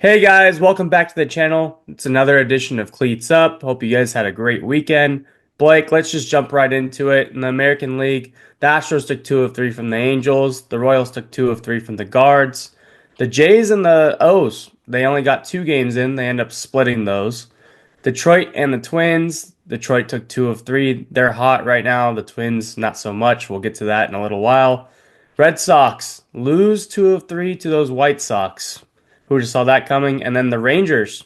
Hey guys, welcome back to the channel. It's another edition of Cleats Up. Hope you guys had a great weekend. Blake, let's just jump right into it. In the American League, the Astros took 2 of 3 from the Angels. The Royals took 2 of 3 from the Guards. The Jays and the O's, they only got 2 games in. They end up splitting those. Detroit and the Twins. Detroit took 2 of 3. They're hot right now. The Twins, not so much. We'll get to that in a little while. Red Sox lose 2 of 3 to those White Sox. Who just saw that coming? And then the Rangers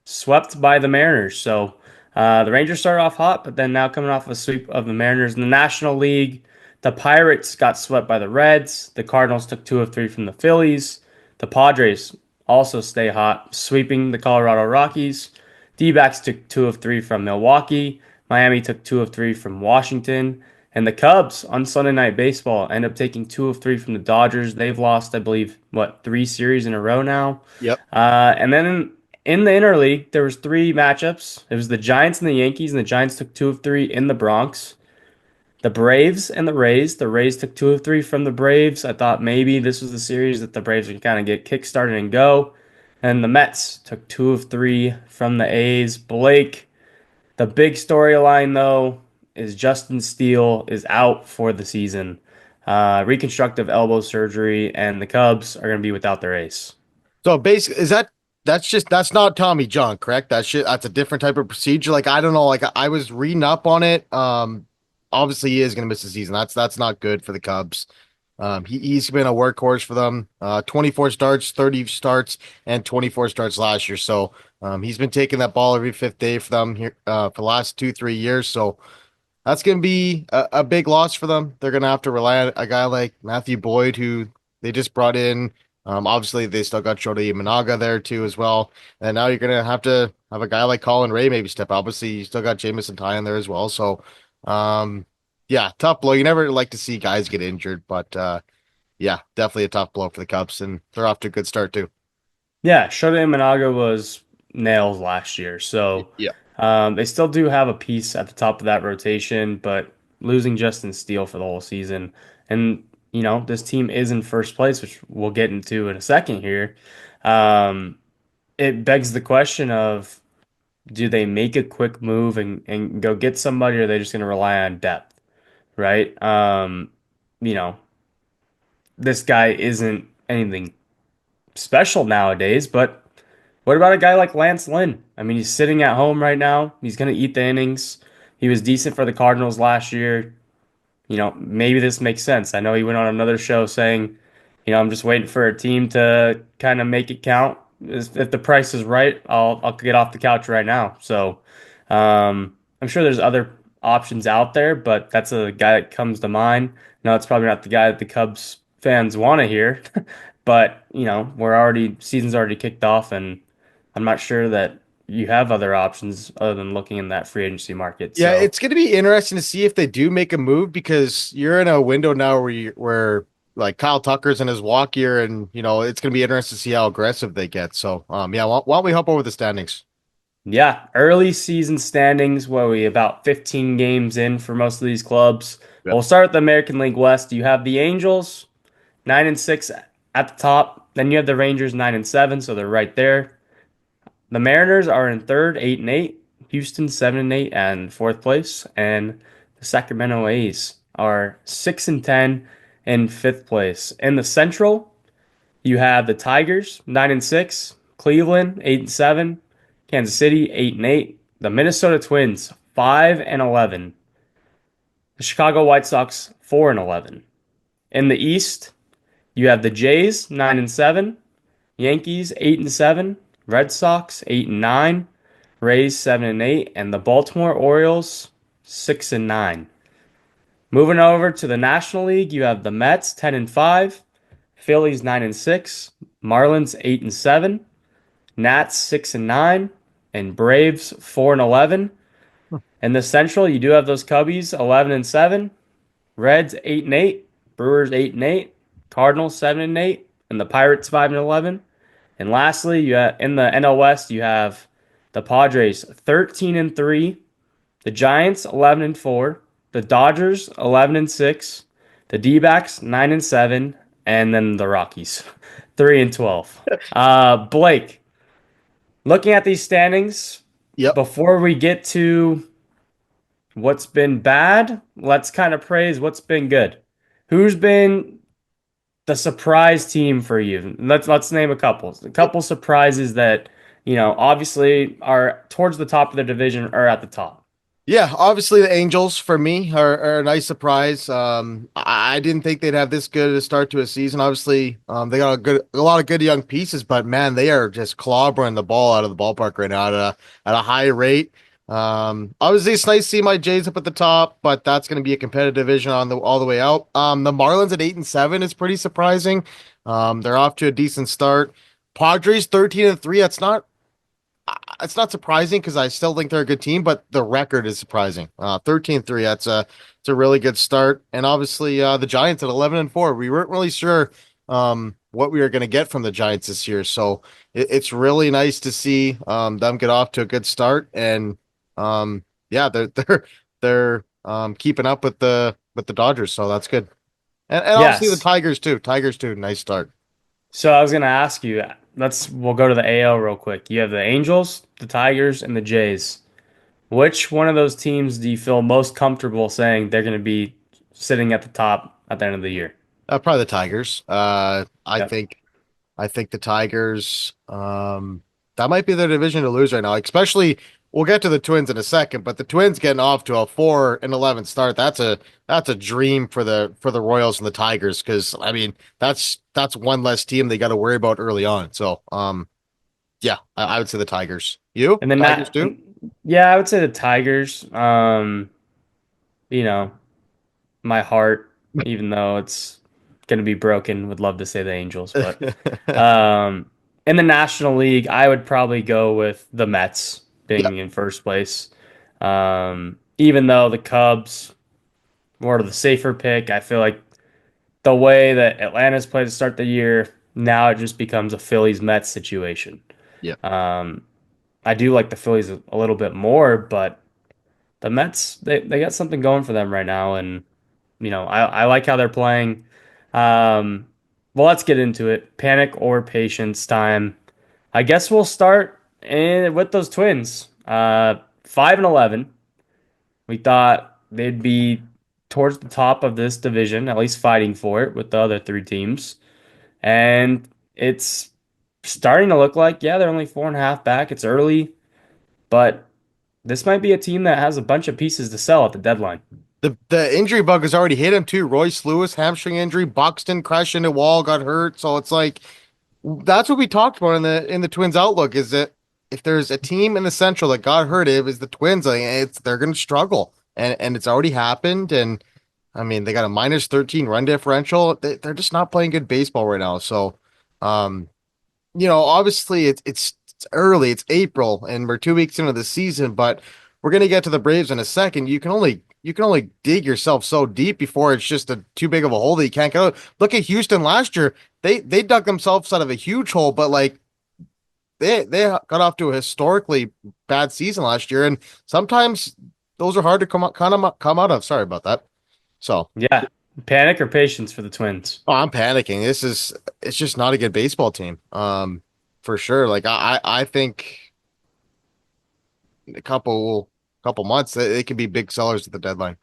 swept by the Mariners. So the Rangers started off hot, but then now coming off a sweep of the Mariners in the National League, the Pirates got swept by the Reds. The Cardinals took 2 of 3 from the Phillies. The Padres also stay hot, sweeping the Colorado Rockies. D-backs took 2 of 3 from Milwaukee. Miami took 2 of 3 from Washington. And the Cubs on Sunday Night Baseball end up taking 2 of 3 from the Dodgers. They've lost, I believe, 3 series in a row now. Yep. And then in the interleague, there was 3 matchups. It was the Giants and the Yankees, and the Giants took 2 of 3 in the Bronx. The Braves and the Rays. The Rays took 2 of 3 from the Braves. I thought maybe this was the series that the Braves would kind of get kickstarted and go. And the Mets took 2 of 3 from the A's. Blake, the big storyline though is Justin Steele is out for the season. Reconstructive elbow surgery, and the Cubs are going to be without their ace. So basically, that's not Tommy John, correct? That's a different type of procedure. Like I don't know, like I was reading up on it. Obviously he is gonna miss the season. That's not good for the Cubs. He's been a workhorse for them. 24 starts, 30 starts, and 24 starts last year. So he's been taking that ball every fifth day for them here for the last 2, 3 years. So that's gonna be a big loss for them. They're gonna have to rely on a guy like Matthew Boyd, who they just brought in. Obviously, they still got Shota Imanaga there too as well. And now you're gonna have to have a guy like Colin Ray maybe step up. Obviously, you still got Jamison Ty in there as well. So, um, yeah, tough blow. You never like to see guys get injured, but yeah, definitely a tough blow for the Cubs, and they're off to a good start too. Yeah, Shota Imanaga was nails last year, so Yeah. they still do have a piece at the top of that rotation, but losing Justin Steele for the whole season, and this team is in first place, which we'll get into in a second here. Um, it begs the question of, do they make a quick move and go get somebody, or are they just going to rely on depth, right? You know, this guy isn't anything special nowadays, but what about a guy like Lance Lynn? I mean, he's sitting at home right now. He's going to eat the innings. He was decent for the Cardinals last year. Maybe this makes sense. I know he went on another show saying, I'm just waiting for a team to kind of make it count. If the price is right, I'll get off the couch right now. So, I'm sure there's other options out there, but that's a guy that comes to mind. No, it's probably not the guy that the Cubs fans want to hear, but season's already kicked off, and I'm not sure that you have other options other than looking in that free agency market. Yeah, So. it's going to be interesting to see if they do make a move because you're in a window now where like Kyle Tucker's in his walk year, and it's going to be interesting to see how aggressive they get. So, yeah, why don't we hop over the standings? Yeah, early season standings, where we about 15 games in for most of these clubs. Yep. We'll start with the American League West. You have the Angels, 9-6 at the top. Then you have the Rangers, 9-7, so they're right there. The Mariners are in third, 8-8. Houston, 7-8, and fourth place. And the Sacramento A's are 6-10 in fifth place. In the Central, you have the Tigers, 9-6, Cleveland, 8-7, Kansas City, 8-8, the Minnesota Twins, 5-11, the Chicago White Sox, 4-11. In the East, you have the Jays, 9-7, Yankees, 8-7, Red Sox, 8-9, Rays, 7-8, and the Baltimore Orioles, 6-9. Moving over to the National League, you have the Mets, 10-5, Phillies, 9-6, Marlins, 8-7, Nats 6-9, and Braves 4-11. In the Central, you do have those Cubbies 11-7, Reds 8-8, Brewers 8-8, Cardinals 7-8, and the Pirates 5-11. And lastly, in the NL West, you have the Padres 13-3, the Giants 11-4, the Dodgers 11-6, the D-backs 9-7, and then the Rockies 3-12. Blake, Looking at these standings, Yep. before we get to what's been bad, let's kind of praise what's been good. Who's been the surprise team for you? Let's name a couple. A couple surprises that, obviously are towards the top of the division or at the top. Yeah, obviously the Angels for me are a nice surprise. I didn't think they'd have this good a start to a season. Obviously, they got a lot of good young pieces, but man, they are just clobbering the ball out of the ballpark right now at a high rate. Obviously it's nice to see my Jays up at the top, but that's going to be a competitive division on the all the way out. The Marlins at 8-7 is pretty surprising. They're off to a decent start. Padres 13-3. It's not surprising because I still think they're a good team, but the record is surprising. 13-3, it's a really good start. And obviously the Giants at 11-4. We weren't really sure what we were going to get from the Giants this year. So it's really nice to see them get off to a good start. And yeah, they're keeping up with the Dodgers, so that's good. And obviously the Yes. Tigers too. Tigers too, nice start. So I was gonna ask you, we'll go to the AL real quick. You have the Angels, the Tigers, and the Jays. Which one of those teams do you feel most comfortable saying they're gonna be sitting at the top at the end of the year? Probably the Tigers. Yep. I think the Tigers, that might be their division to lose right now. Especially, we'll get to the Twins in a second, but the Twins getting off to a 4-11 start, that's a dream for the Royals and the Tigers because I mean that's one less team they got to worry about early on. So, yeah, I would say the Tigers. You And then Tigers that, too? yeah, I would say the Tigers. You know, my heart, even though it's gonna be broken, would love to say the Angels, but um, in the National League, I would probably go with the Mets Yeah, being in first place. Even though the Cubs were the safer pick, I feel like the way that Atlanta's played to start the year, now it just becomes a Phillies Mets situation. yeah, Um, I do like the Phillies a little bit more, but the Mets they got something going for them right now, and I like how they're playing. Um, well, let's get into it. Panic or patience time. I guess we'll start with those Twins. 5-11. We thought they'd be towards the top of this division, at least fighting for it with the other three teams. And it's starting to look like, yeah, they're only 4.5 back. It's early, but this might be a team that has a bunch of pieces to sell at the deadline. the injury bug has already hit him too. Royce Lewis hamstring injury, Buxton crashed into wall, got hurt. So it's like that's what we talked about in the Twins outlook is that if there's a team in the Central that got hurt, it was the Twins. Like it's they're going to struggle, and it's already happened. And I mean, they got a -13 run differential. They're just not playing good baseball right now. So, um, obviously it's early, it's April, and we're 2 weeks into the season, but we're gonna get to the Braves in a second. You can only dig yourself so deep before it's just too big of a hole that you can't get out. Look at Houston last year. They dug themselves out of a huge hole, but like they got off to a historically bad season last year, and sometimes those are hard to come out of. Sorry about that. So, Yeah. Panic or patience for the Twins? oh, I'm panicking. It's just not a good baseball team. For sure. Like I think a couple months they could be big sellers at the deadline.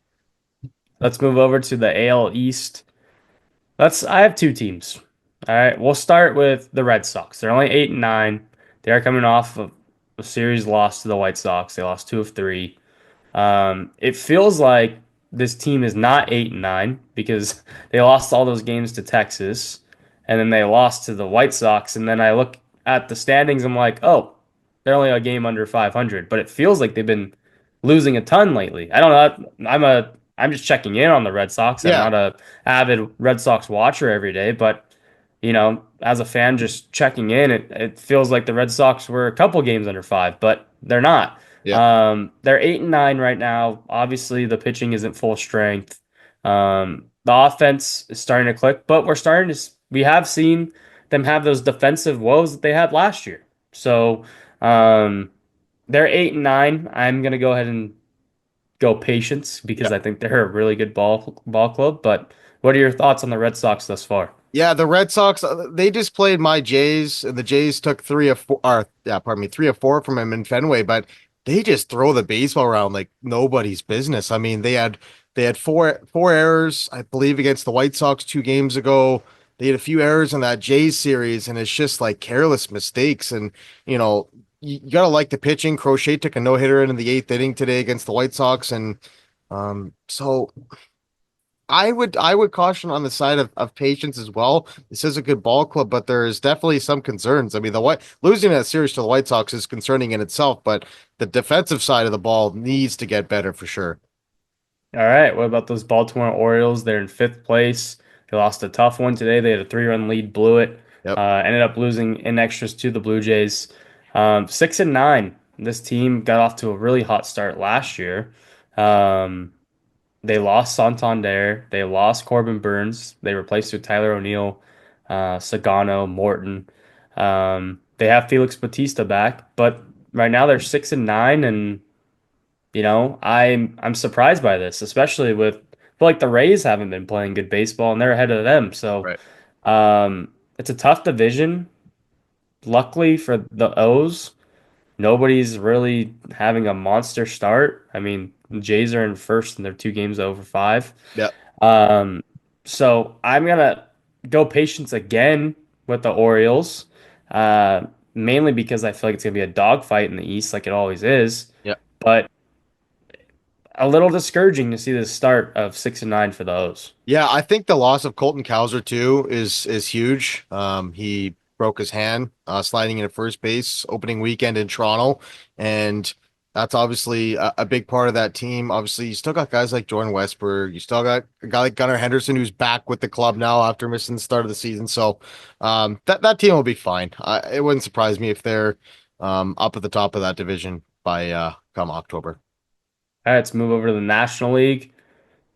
Let's move over to the AL East. I have two teams. All right, we'll start with the Red Sox. They're only 8-9. They are coming off of a series loss to the White Sox. They lost two of three. It feels like this team is not 8-9 because they lost all those games to Texas, and then they lost to the White Sox. And then I look at the standings, I'm like, oh, they're only a game under 500. But it feels like they've been losing a ton lately. I don't know. I'm just checking in on the Red Sox. I'm Yeah, not a avid Red Sox watcher every day, but as a fan just checking in, it feels like the Red Sox were a couple games under five, but they're not. yeah, They're 8-9 right now. Obviously, the pitching isn't full strength. The offense is starting to click, but we have seen them have those defensive woes that they had last year. So um, they're 8-9. I'm gonna go ahead and go patience yeah. because I think they're a really good ball club. But what are your thoughts on the Red Sox thus far? Yeah, the Red Sox, they just played my Jays, and the Jays took three of four, or yeah, pardon me, three of four from him in Fenway, but they just throw the baseball around like nobody's business. I mean, they had four errors, I believe, against the White Sox 2 games ago. They had a few errors in that Jays series, and it's just like careless mistakes. And you know, you gotta like the pitching. Crochet took a no-hitter in the eighth inning today against the White Sox, and so I would caution on the side of patience as well. This is a good ball club, but there's definitely some concerns. I mean, the White losing that series to the White Sox is concerning in itself, but the defensive side of the ball needs to get better for sure. All right, what about those Baltimore Orioles? They're in fifth place. They lost a tough one today. They had a 3-run lead, blew it. Yep. Ended up losing in extras to the Blue Jays. 6-9. This team got off to a really hot start last year. Um, they lost Santander. They lost Corbin Burns. They replaced with Tyler O'Neill, Sagano, Morton. They have Felix Bautista back, but right now they're 6-9, and I'm surprised by this, especially with I feel like the Rays haven't been playing good baseball and they're ahead of them. So Right. it's a tough division. Luckily for the O's, nobody's really having a monster start. I mean, the Jays are in first and they're 2 games over five. Yep. Um, so I'm gonna go patience again with the Orioles, mainly because I feel like it's gonna be a dogfight in the East, like it always is. Yep. But a little discouraging to see the start of 6-9 for the O's. Yeah, I think the loss of Colton Cowser too is huge. He broke his hand sliding into first base opening weekend in Toronto, and that's obviously a big part of that team. Obviously, you still got guys like Jordan Westberg. You still got a guy like Gunnar Henderson who's back with the club now after missing the start of the season. So that team will be fine. It wouldn't surprise me if they're up at the top of that division by come October. All right, let's move over to the National League.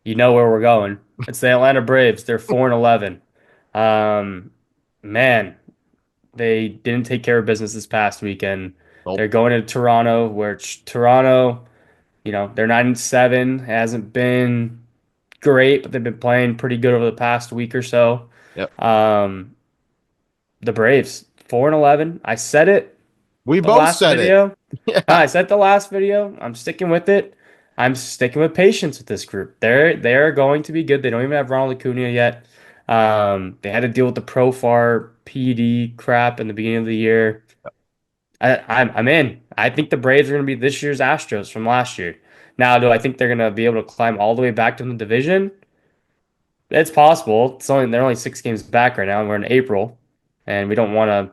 You know where we're going. It's the Atlanta Braves. They're 4-11. Um, man, they didn't take care of business this past weekend. Nope. They're going to Toronto, where Toronto, they're 9-7. Hasn't been great, but they've been playing pretty good over the past week or so. Yep. Um, the Braves, 4-11. I said it We the both last said it. video. Yeah. I said the last video. I'm sticking with it. I'm sticking with patience with this group. They're going to be good. They don't even have Ronald Acuna yet. They had to deal with the Profar PD crap in the beginning of the year. I'm in. I think the Braves are going to be this year's Astros from last year. Now, do I think they're going to be able to climb all the way back to the division? It's possible. They're only 6 games back right now, and we're in April, and we don't want to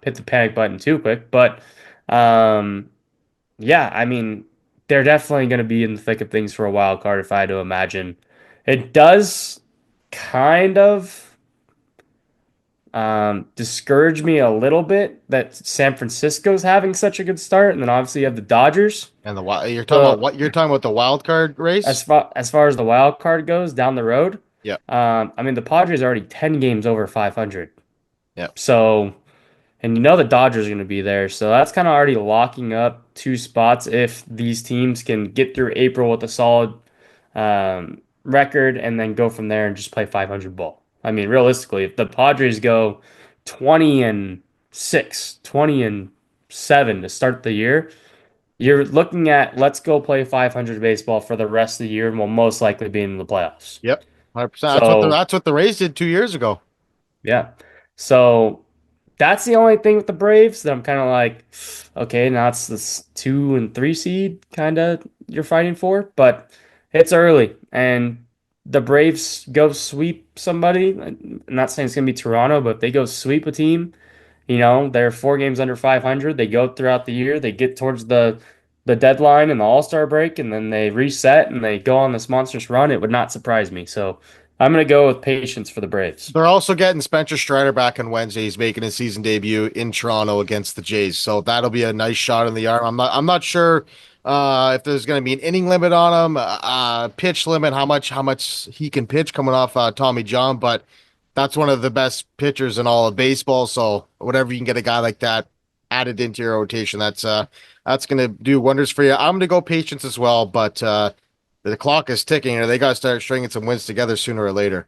hit the panic button too quick. But um, yeah, I mean, they're definitely going to be in the thick of things for a wild card if I had to imagine. It does kind of discourage me a little bit that San Francisco's having such a good start, and then obviously you have the Dodgers. And you're talking about So what? You're talking about the wild card race? as far as the wild card goes down the road, Yeah. I mean the Padres are already 10 games over 500. Yeah. So and you know the Dodgers are going to be there. So that's kind of already locking up 2 spots if these teams can get through April with a solid record and then go from there and just play 500 ball. I mean, realistically, if the Padres go 20-6, 20-7 to start the year, you're looking at let's go play 500 baseball for the rest of the year and we'll most likely be in the playoffs. Yep. 100%. So, That's what the Rays did 2 years ago. yeah. So that's the only thing with the Braves that I'm kind of like, okay, now it's this 2 and 3 seed kind of you're fighting for, but it's early and the Braves go sweep somebody. I'm not saying it's gonna be Toronto, but if they go sweep a team, they're 4 games under 500. They go throughout the year, they get towards the deadline and the All-Star break, and then they reset and they go on this monstrous run. It would not surprise me. So I'm gonna go with patience for the Braves. They're also getting Spencer Strider back on Wednesday. He's making his season debut in Toronto against the Jays. So that'll be a nice shot in the arm. I'm not sure if there's going to be an inning limit on him, pitch limit, how much he can pitch coming off Tommy John, but that's one of the best pitchers in all of baseball. So whatever you can get a guy like that added into your rotation, that's going to do wonders for you. I'm going to go patience as well, but the clock is ticking, and they got to start stringing some wins together sooner or later.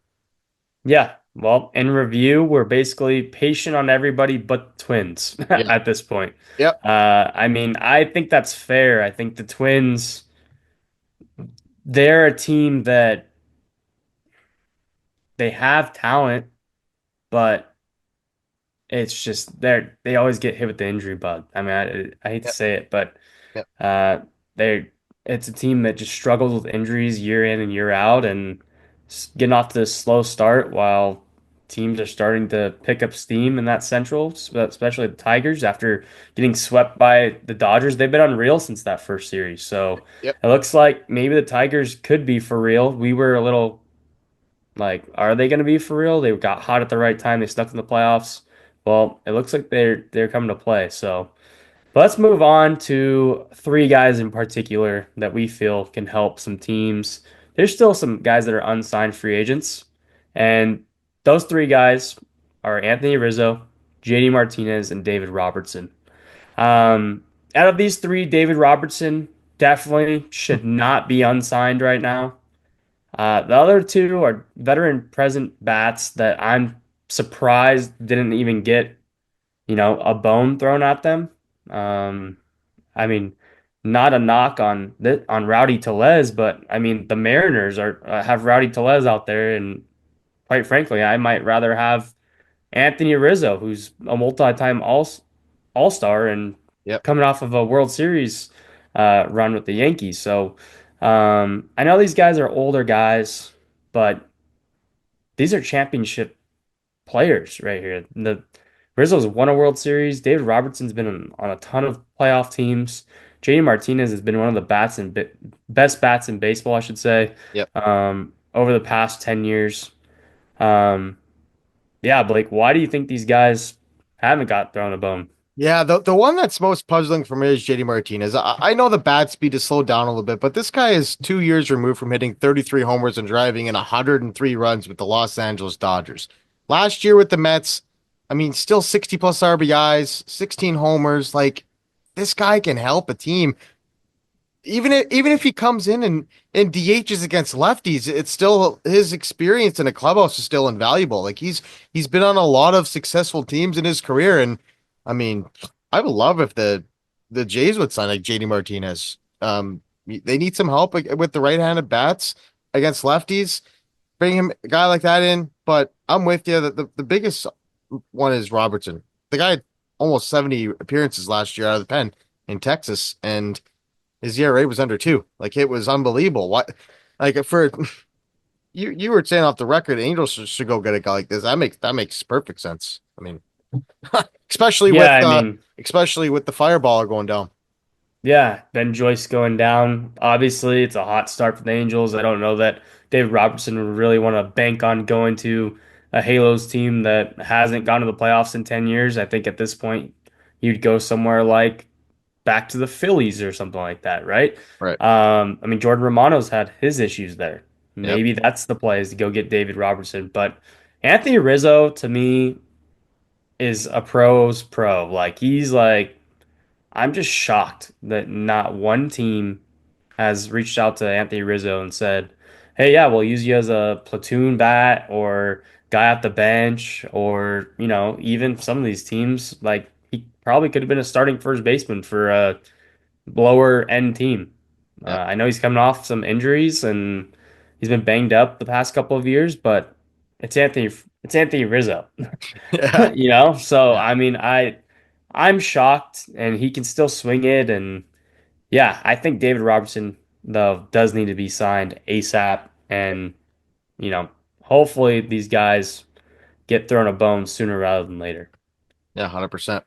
Yeah, Well, in review, we're basically patient on everybody but the Twins Yeah. at this point. Yep. I mean, I think that's fair. I think the Twins, they're a team that they have talent, but it's just they always get hit with the injury bug. I mean, I hate to Yep. say it, but Yep. uh, they it's a team that just struggles with injuries year in and year out, and getting off to this slow start while teams are starting to pick up steam in that Central, especially the Tigers after getting swept by the Dodgers. They've been unreal since that first series, so Yep. it looks like maybe the Tigers could be for real. We were a little like, are they going to be for real? They got hot at the right time. They stuck in the playoffs. Well, it looks like they're coming to play. So let's move on to three guys in particular that we feel can help some teams. There's still some guys that are unsigned free agents, and those three guys are Anthony Rizzo, JD Martinez, and David Robertson. Um, Out of these three, David Robertson definitely should not be unsigned right now. The other two are veteran present bats that I'm surprised didn't even get, a bone thrown at them. Um, I mean, not a knock on Rowdy Tellez, but I mean the Mariners are have Rowdy Tellez out there, and quite frankly, I might rather have Anthony Rizzo, who's a multi-time All-Star and Yep. coming off of a World Series run with the Yankees. So I know these guys are older guys, but these are championship players right here. The Rizzo's won a World Series. David Robertson's been on a ton of playoff teams. JD Martinez has been one of the best bats in baseball, I should say, Yep. over the past 10 years. Um, yeah, Blake, why do you think these guys haven't got thrown a bone? Yeah, the one that's most puzzling for me is JD Martinez. I know the bat speed has slowed down a little bit, but this guy is 2 years removed from hitting 33 homers and driving in 103 runs with the Los Angeles Dodgers. Last year with the Mets, I mean, still 60 plus RBIs, 16 homers. Like, this guy can help a team. Even if he comes in and DHs against lefties, it's still his experience in a clubhouse is still invaluable. Like he's been on a lot of successful teams in his career, and I mean, I would love if the Jays would sign like JD Martinez. They need some help with the right-handed bats against lefties. Bring him a guy like that in, but I'm with you. The biggest one is Robertson. The guy had almost 70 appearances last year out of the pen in Texas, and his ERA was under 2. Like it was unbelievable. What, like for you were saying off the record, Angels should go get a guy like this. That makes perfect sense. I mean, especially Yeah, with I mean, the fireballer going down. yeah, Ben Joyce going down. Obviously, it's a hot start for the Angels. I don't know that David Robertson would really want to bank on going to a Halos team that hasn't gone to the playoffs in 10 years. I think at this point, you'd go somewhere like back to the Phillies or something like that, right? Right. I mean, Jordan Romano's had his issues there. Yep. Maybe that's the play is to go get David Robertson. But Anthony Rizzo, to me, is a pro's pro. Like, he's like, I'm just shocked that not one team has reached out to Anthony Rizzo and said, "Hey, yeah, we'll use you as a platoon bat or guy at the bench, or even some of these teams like he probably could have been a starting first baseman for a lower end team." Yep. I know he's coming off some injuries and he's been banged up the past couple of years, but it's Anthony Rizzo. Yeah. So Yeah. I mean, I'm shocked, and he can still swing it. And yeah, I think David Robertson though does need to be signed ASAP, and you know, hopefully these guys get thrown a bone sooner rather than later. Yeah. 100%.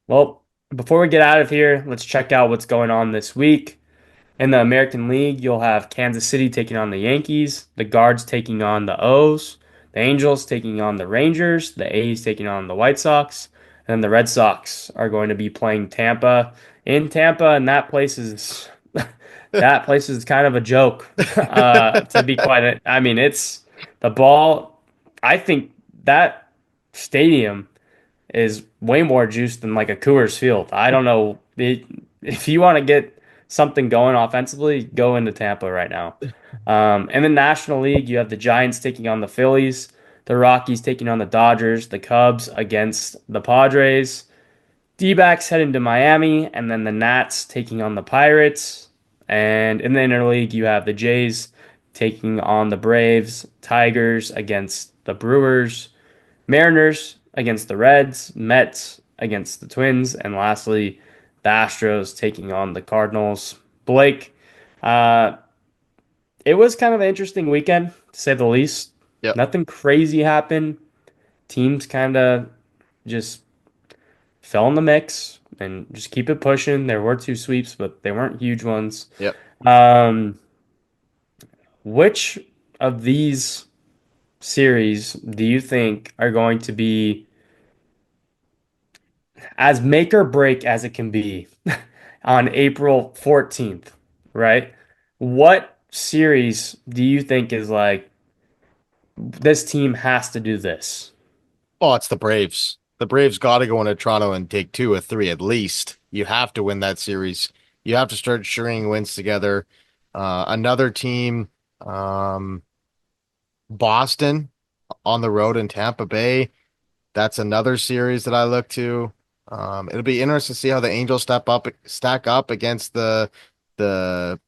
Well, before we get out of here, let's check out what's going on this week. In the American League, you'll have Kansas City taking on the Yankees, the Guards taking on the O's, the Angels taking on the Rangers, the A's taking on the White Sox, and the Red Sox are going to be playing Tampa in Tampa, and that place is that place is kind of a joke. To be quite, I mean, it's the ball. I think that stadium is way more juice than like a Coors Field. I don't know. If you want to get something going offensively, go into Tampa right now. In the National League, you have the Giants taking on the Phillies, The Rockies taking on the Dodgers, the Cubs against the Padres, D-backs heading to Miami, and then the Nats taking on the Pirates. And in the interleague, you have the Jays taking on the Braves, Tigers against the Brewers, Mariners against the Reds, Mets against the Twins, and lastly, the Astros taking on the Cardinals. Blake, uh, it was kind of an interesting weekend, to say the least. Yep. Nothing crazy happened. Teams kind of just fell in the mix and just keep it pushing. There were two sweeps, but they weren't huge ones. Yep. Um, which of these series do you think are going to be as make or break as it can be on April 14th, right? What series do you think is like this team has to do this? Oh, it's the Braves. The Braves got to go into Toronto and take two or three at least. You have to win that series. You have to start stringing wins together. Another team, um, Boston on the road in Tampa Bay. That's another series that I look to. It'll be interesting to see how the Angels stack up against the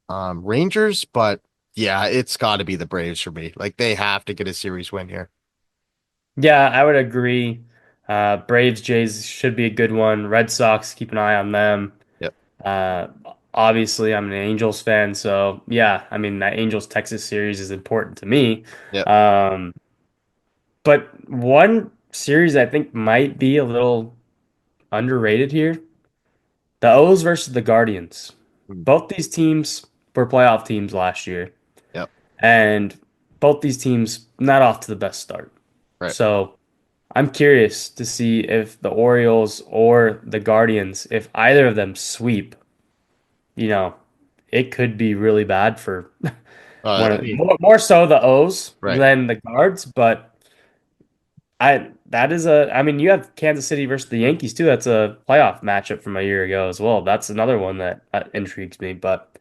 Rangers, but yeah, it's got to be the Braves for me. Like they have to get a series win here. Yeah, I would agree. Braves, Jays should be a good one. Red Sox, keep an eye on them. Yep, Uh, obviously, I'm an Angels fan, so yeah, I mean that Angels Texas series is important to me. yep. Um, but one series I think might be a little underrated here, the O's versus the Guardians. Mm, Both these teams were playoff teams last year, yep, and both these teams not off to the best start. right. So I'm curious to see if the Orioles or the Guardians, if either of them sweep, you know, it could be really bad for one I of mean, more so the O's right. than the Guards, but I that is a I mean you have Kansas City versus the Yankees too. That's a playoff matchup from a year ago as well. That's another one that intrigues me. But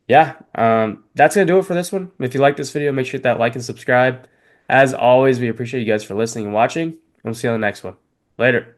yeah, that's gonna do it for this one. If you like this video, make sure to hit that like and subscribe. As always, we appreciate you guys for listening and watching. We'll see you on the next one. Later.